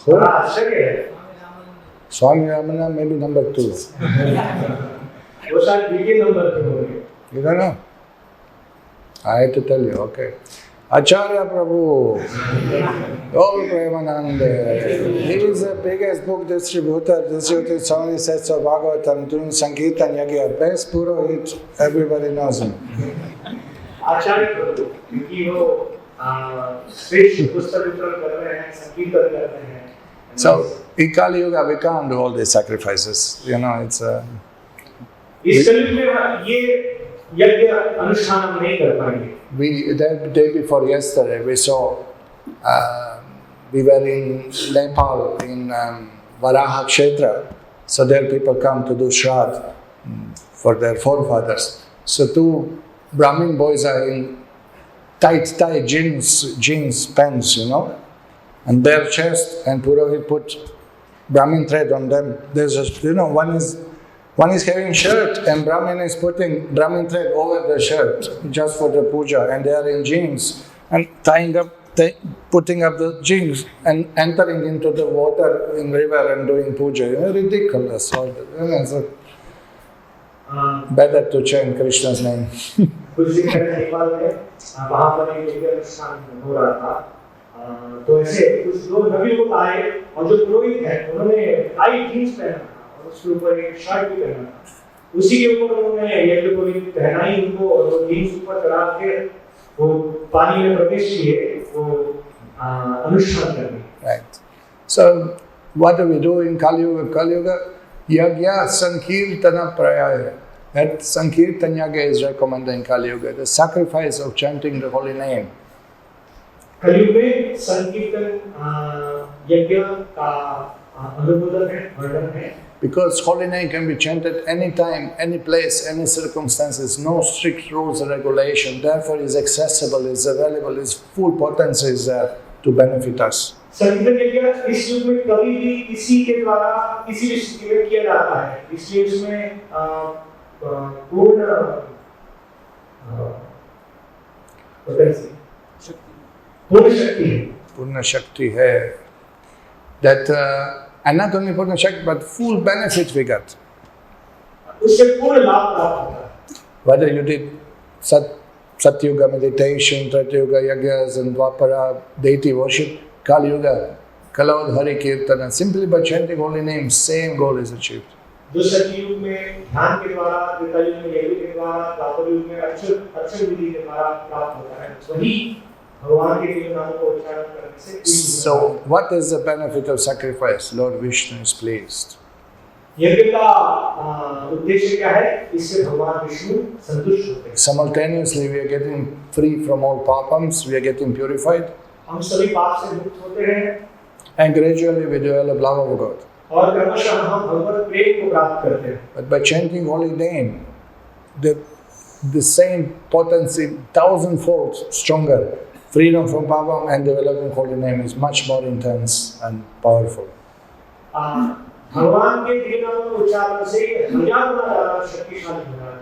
बड़ा आश्चर्य है। Swami Ramana, maybe number 2. वो शायद द्वितीय नंबर पे होंगे। You don't know? I had to tell you, okay. Acharya Prabhu, Gaur Premanand, he is the biggest book distributed so many sets of Bhagavatam, doing Sankirtan Yagya, best Purohit, everybody knows him. आचार्य प्रभु, क्योंकि वो श्रेष्ठ पुस्तक वितरण कर रहे हैं, संकीर्तन कर रहे हैं। So, in Kali Yuga, we can't do all these sacrifices. You know, it's इस कलयुग में ये यज्ञ अनुष्ठान हम नहीं कर पाएंगे। The day before yesterday, we saw, we were in Nepal, in Varaha Kshetra. So there people come to do Shraddha for their forefathers. So 2 Brahmin boys are in tight jeans pants, you know, and bare chest, and Purohit put Brahmin thread on them. There's just, you know, one is having shirt and Brahmin is putting Brahmin thread over the shirt just for the puja, and they are in jeans and putting up the jeans and entering into the water in river and doing puja. You know, ridiculous. So, you know, so better to chant Krishna's name. कुछ दिन पहले नेपाल में वहाँ पर एक यज्ञ अनुष्ठान हो रहा था। तो ऐसे कुछ लोग नवी लोग आए और जो पुरोहित हैं उन्होंने टाइट जीन्स पहना था और उसके ऊपर एक शर्ट भी पहना था। उसी के ऊपर उन्होंने यज्ञ पुरोहित पहनाई उनको और वो जीन्स ऊपर चढ़ा के वो पानी में प्रवेश किए वो अनुष्ठान करने। Right. So what do we do in Kali Yuga? Kali Yuga, Yagya Sankirtana Prayaya. That Sankirtan Yaga is recommended in Kali Yuga, the sacrifice of chanting the holy name. कलयुग में संकीर्तन यज्ञ का अनुमोदन है, वर्णन है। Because holy name can be chanted any time, any place, any circumstances, no strict rules or regulation. Therefore, is accessible, is available, is full potency is there to benefit us. संकीर्तन यज्ञ इस युग में कभी भी किसी के द्वारा किसी भी स्थिति में किया जाता है, इसलिए इसमें पूर्ण शक्ति है. That and not only पूर्ण शक्ति but full benefit we got. उससे पूर्ण लाभ प्राप्त होता है. Whether you did Satyuga meditation, Tratyuga yagas and Dwapara deity worship, Kali Yuga, Kalaud Hari Kirtana, simply by chanting holy names, same goal is achieved. जो सतयुग में ध्यान के द्वारा, त्रेता युग में यज्ञ के द्वारा, द्वापर युग में अक्षर विधि के द्वारा प्राप्त होता है, वही भगवान के दिव्य नामों को उच्चारण करने से. So, what is the benefit of sacrifice? Lord Vishnu is pleased. यज्ञ का उद्देश्य क्या है? इससे भगवान विष्णु संतुष्ट होते हैं. Simultaneously, we are getting free from all papams, we are getting purified. हम सभी पाप से मुक्त होते हैं. And gradually we develop love of God. और क्रमशः हम भगवत प्रेम को प्राप्त करते हैं. But by chanting holy name, the same potency, 1,000-fold stronger, freedom from papam and developing holy name is much more intense and powerful. भगवान के दिव्य नामों को उच्चारण से हजार गुना ज्यादा शक्तिशाली हो जाता है.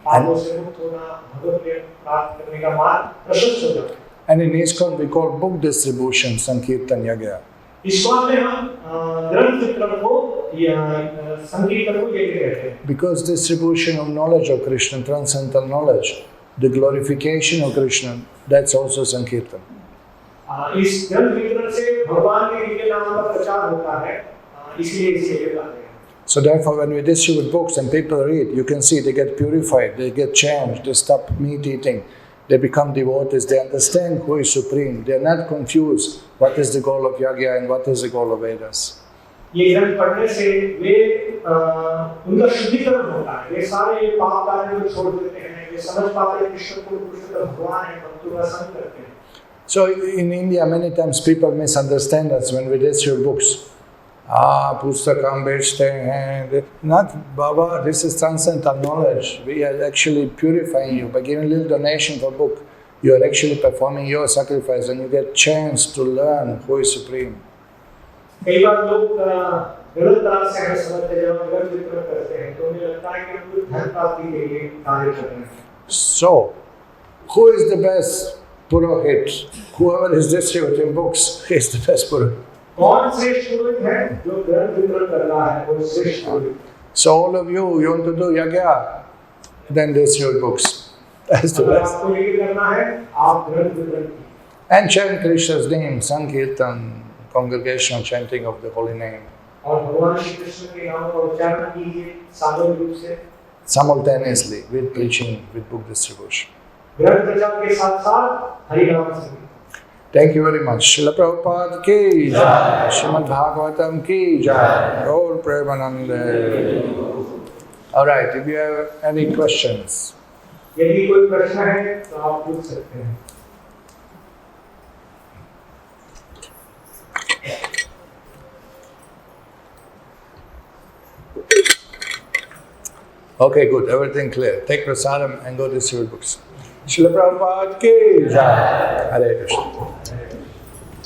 पापों से मुक्त होना, भगवत प्रेम प्राप्त करने का मार्ग प्रशस्त हो जाता है. And in ISKCON we call book distribution Sankirtan Yagya. ISKCON में हम ग्रंथ वितरण को या संकीर्तन को यज्ञ कहते हैं. Because distribution of knowledge of Krishna, transcendental knowledge, the glorification of Krishna, that's also Sankirtan. इस ग्रंथ वितरण से भगवान के दिव्य नाम का प्रचार होता है, इसलिए इसे यज्ञ कहते हैं. So therefore when we distribute books and people read, you can see they get purified, they get changed, they stop meat eating, they become devotees, they understand who is supreme, they are not confused what is the goal of Yagya and what is the goal of Vedas. ये ग्रंथ पढ़ने से वे उनका शुद्धिकरण होता है, वे सारे पाप कार्यों को छोड़ देते हैं, वे समझ पाते हैं कृष्ण को भगवान है, भक्तों का संग करते हैं. So in India many times people misunderstand us when we distribute books. Pustakam bechte hain. Not Baba, this is transcendental knowledge. We are actually purifying you by giving a little donation for book. You are actually performing your sacrifice and you get chance to learn who is supreme. कई बार लोग गलत तरह से हमें समझते हैं, जब हम गलत वितरण करते हैं तो उन्हें लगता है कि हम कुछ धन प्राप्ति के लिए कार्य कर रहे हैं. So, who is the best Purohit? Whoever is distributing books is the best Purohit. कौन श्रेष्ठ पुरोहित है जो ग्रंथ वितरण कर रहा है, वो श्रेष्ठ पुरोहित. So all of you want to do yagya, then distribute books. That's the अगर best. आपको यज्ञ करना है, आप ग्रंथ वितरण कीजिए. And chant Krishna's name, Sankirtan, congregational chanting of the holy name. और भगवान श्री कृष्ण के नाम का उच्चारण कीजिए सामूहिक रूप से. Simultaneously with preaching, with book distribution. ग्रंथ प्रचार के साथ-साथ हरि नाम संकीर्तन. Thank you very much. Srila Prabhupada ki jai. Srimad Bhagavatam ki jai. Gaur Premanande. Alright, if you have any questions. यदि कोई प्रश्न है तो आप पूछ सकते हैं. Okay, good. Everything clear. Take prasadam and go distribute books. Srila Prabhupada ki jai. Hare Krishna.